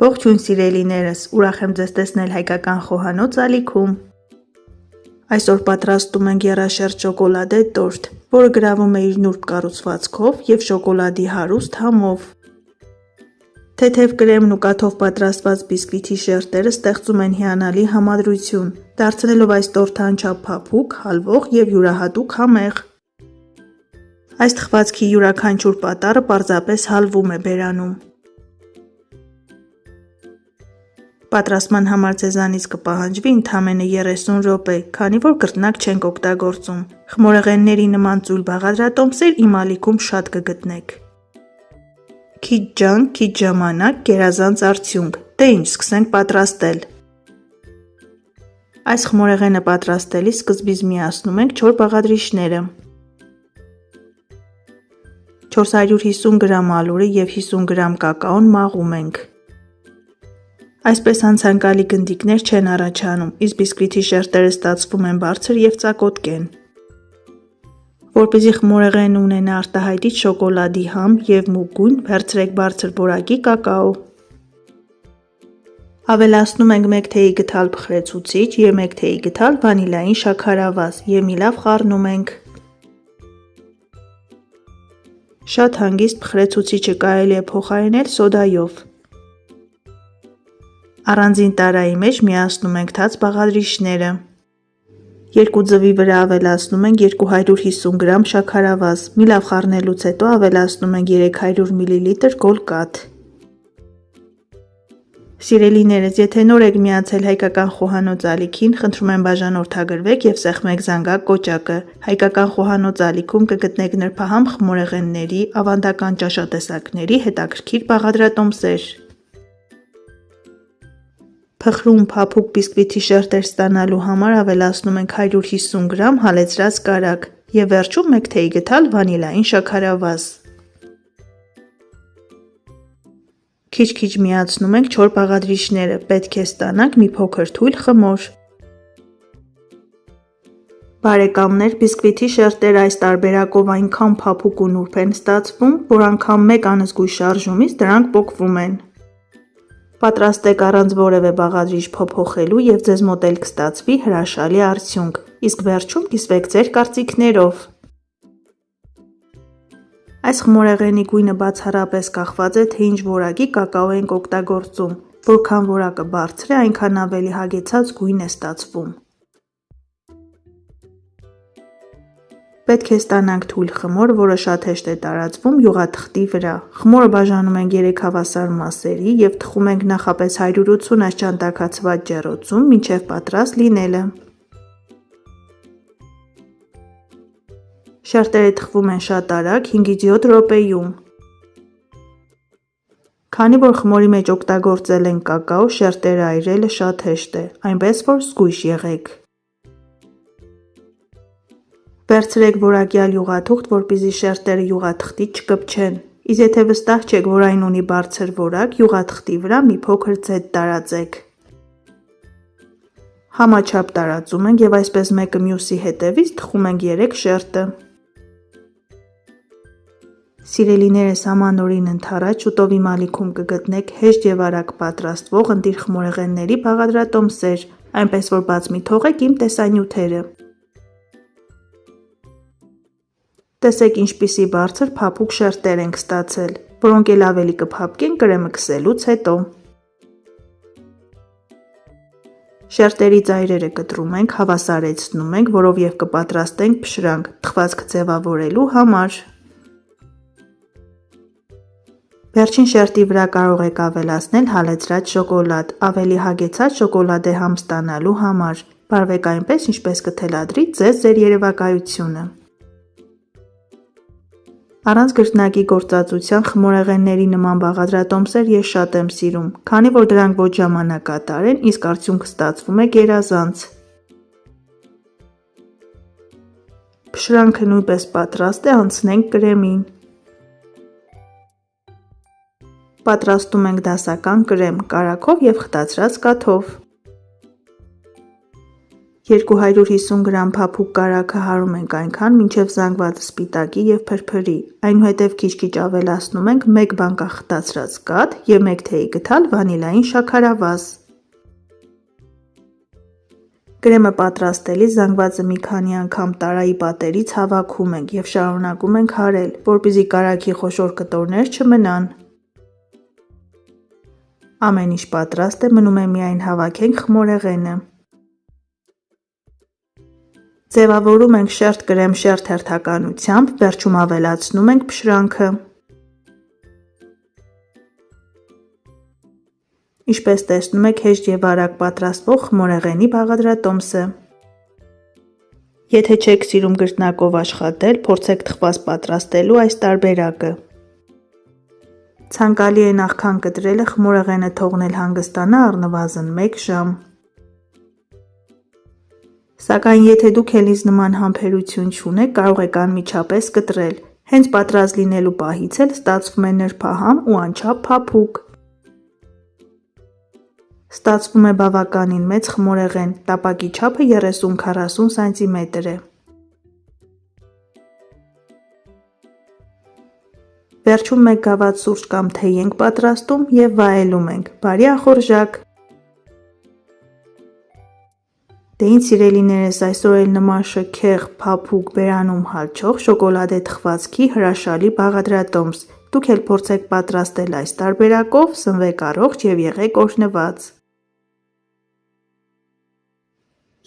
Ողջույն սիրելիներս, ուրախ եմ ձեզ տեսնել հայկական խոհանոց ալիքում։ Այսօր պատրաստում ենք եռաշերտ շոկոլադե տորտ, որը գրավում է իր նուրբ կառուցվածքով և շոկոլադի հարուստ համով։ Թեթև կրեմն ու կաթով պատրաստված բիսկվիթի շերտերը ստեղծում են հիանալի համադրություն, դարձնելով այս տորտը անչափ փափուկ, հալվող և յուրահատուկ համեղ։ Այս թխվածքի յուրաքանչյուր պատառը պարզապես հալվում է բերանում։ Պատրաստման համար ձեզանից կպահանջվի ընդամենը 30 րոպե, քանի որ կրտնակ չենք օգտագործում։ Խմորեղենների նման ծույլ բաղադրատոմսեր իմ ալիքում շատ կգտնեք։ Քիչ ջանք, քիչ ժամանակ, գերազանց արդյունք։ Դե ինչ, սկսենք պատրաստել։ Այս խմորեղենը պատրաստելիս սկզբից միացնում ենք 4 բաղադրիչները։ 450 գրամ ալուրը և 50 գրամ կակաոն մաղում ենք։ Այսպես անցանկալի գնդիկներ չեն առաջանում, իսկ բիսկվիթի շերտերը ստացվում են բարձր և ծակոտկեն։ Որպեսզի խմորեղենը ունենա արտահայտիչ շոկոլադի համ և մուգ գույն, վերցրեք բարձր որակի կակաո։ Ավելացնում ենք 1 թեյի գդալ փխրեցուցիչ և 1 թեյի գդալ վանիլային շաքարավազ և մի լավ խառնում ենք։ Շատ հանգիստ փխրեցուցիչը կարելի է փոխարինել սոդայով։ Առանձին տարայի մեջ միացնում ենք թաց բաղադրիչները։ 2 ձվի վրա ավելացնում ենք 250 գրամ շաքարավազ, մի լավ խառնելուց հետո ավելացնում ենք 300 մլ գոլկաթ։ Սիրելիներս, եթե նոր եք միացել հայկական խոհանոց ալիքին, խնդրում եմ բաժանորդագրվեք և սեղմեք զանգակ կոճակը։ Հայկական խոհանոց ալիքում կգտնեք նրբահամ խմորեղենների, ավանդական ճաշատեսակների հետաքրքիր բաղադրատոմսեր։ Փխրուն, փափուկ բիսկվիթի շերտեր ստանալու համար ավելացնում ենք 150 գրամ հալեցրած կարագ և վերջում 1 թեյի գդալ վանիլային շաքարավազ։ Քիչ-քիչ միացնում ենք 4 բաղադրիչները, պետք է ստանանք մի փոքր թույլ խմոր։ Բարեկամներ, բիսկվիթի շերտերը այս տարբերակով այնքան փափուկ ու նուրբ են ստացվում, որ անգամ մեկ անզգույշ շարժումից դրանք պոկվում են։ Պատրաստեք առանց որևէ բաղադրիչ փոփոխելու և ձեզ մոտ էլ կստացվի հրաշալի արդյունք, իսկ վերջում կիսվեք ձեր կարծիքներով։ Այս խմորեղենի գույնը բացառապես կախված է, թե ինչ որակի կակաո ենք օգտագործում, որքան որակը բարձր է, այնքան ավելի հագեցած գույն է ստացվում։ Պետք է ստանանք թույլ խմոր, որը շատ հեշտ է տարածվում յուղաթղթի վրա։ Խմորը բաժանում ենք 3 հավասար մասերի և թխում ենք նախապես 180 ճանտաքացված ջեռոցում, մինչև պատրաստ լինելը։ Շերտերը թխվում են շատ արագ, 5-ից 7 րոպեում։ Քանի որ խմորի մեջ օգտագործել ենք կակաո, շերտերը այրելը շատ հեշտ է, այնպես որ զգույշ եղեք։ Վերցրեք որակյալ յուղաթուղթ, որպեսզի շերտերը յուղաթղթից չկպչեն, իսկ եթե վստահ չեք, որ այն ունի բարձր որակ, յուղաթղթի վրա մի փոքր ձետ տարածեք։ Համաչափ տարածում ենք և այսպես մեկը մյուսի հետևից թխում ենք 3 շերտը։ Սիրելիներս, ամանորին ընդառաջ շուտով իմ ալիքում կգտնեք հեշտ և արագ պատրաստվող ընտիր խմորեղենների բաղադրատոմսեր, այնպես որ բաց մի թողեք իմ տեսանյութերը։ Տեսեք ինչպիսի բարձր փափուկ շերտեր ենք ստացել, որոնք էլ ավելի կփափկեն կրեմը քսելուց հետո։ Շերտերի ծայրերը կտրում ենք, հավասարեցնում ենք, որով և կպատրաստենք փշրանք, թխվածքը ձևավորելու համար։ Վերջին շերտի վրա կարող եք ավելացնել հալեցրած շոկոլադ, ավելի հագեցած շոկոլադե համ ստանալու համար։ Վարվեք այնպես, ինչպես կթելադրի ձեզ ձեր երևակայությունը։ Առանց գրտնակի գործածության խմորեղենների նման բաղադրատոմսեր ես շատ եմ սիրում, քանի որ դրանք ոչ ժամանակատար են, իսկ արդյունքը ստացվում է գերազանց։ Փշրանքը նույնպես պատրաստ է, անցնենք կրեմին։ Պատրաստում ենք դասական կրեմ՝ կարագով և խտացրած կաթով։ 250 գրամ փափուկ կարագը հարում ենք այնքան, մինչև զանգվածը սպիտակի և փրփրի, այնուհետև քիչ-քիչ ավելացնում ենք 1 բան կախտացրած կաթ և 1 թեյի գդալ վանիլային շաքարավազ։ Կրեմը պատրաստելիս զանգվածը մի քանի անգամ տարայի պատերից հավաքում ենք և շարունակում ենք հարել, որպեսզի կարագի խոշոր կտորներ չմնան։ Ամեն ինչ պատրաստ է, մնում է միայն հավաքենք խմորեղենը։ Ձևավորում ենք շերտ-կրեմ-շերտ հերթականությամբ, վերջում ավելացնում ենք փշրանքը։ Ինչպես տեսնում եք, հեշտ և արագ պատրաստվող խմորեղենի բաղադրատոմսը։ Եթե չեք սիրում գրտնակով աշխատել, փորձեք թխված պատրաստելու այս տարբերակը։ Ցանկալի է նախքան կտրելը խմորեղենը թողնել հանգստանա առնվազն 1 ժամ։ Սակայն եթե դուք էլ ինձ նման համբերություն չունեք, կարող եք անմիջապես կտրել։ Հենց պատրաստ լինելու պահից էլ ստացվում է նրբահամ ու անչափ փափուկ։ Ստացվում է բավականին մեծ խմորեղեն, տապակի չափը 30-40 սմ է։ Վերջում 1 գավաթ սուրճ կամ թեյ ենք պատրաստում և վայելում ենք։ Բարի ախորժակ։ Դե ինչ սիրելիներս, այսօր էլ նման շքեղ, փափուկ, բերանում հալչող շոկոլադե թխվածքի հրաշալի բաղադրատոմս։ Դուք էլ փորձեք պատրաստել այս տարբերակով, սնվեք առողջ և եղեք օրհնված։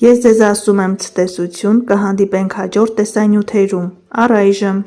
Ես ձեզ ասում եմ ցտեսություն, կհանդիպենք հաջորդ տեսանյութերում։ Առայժմ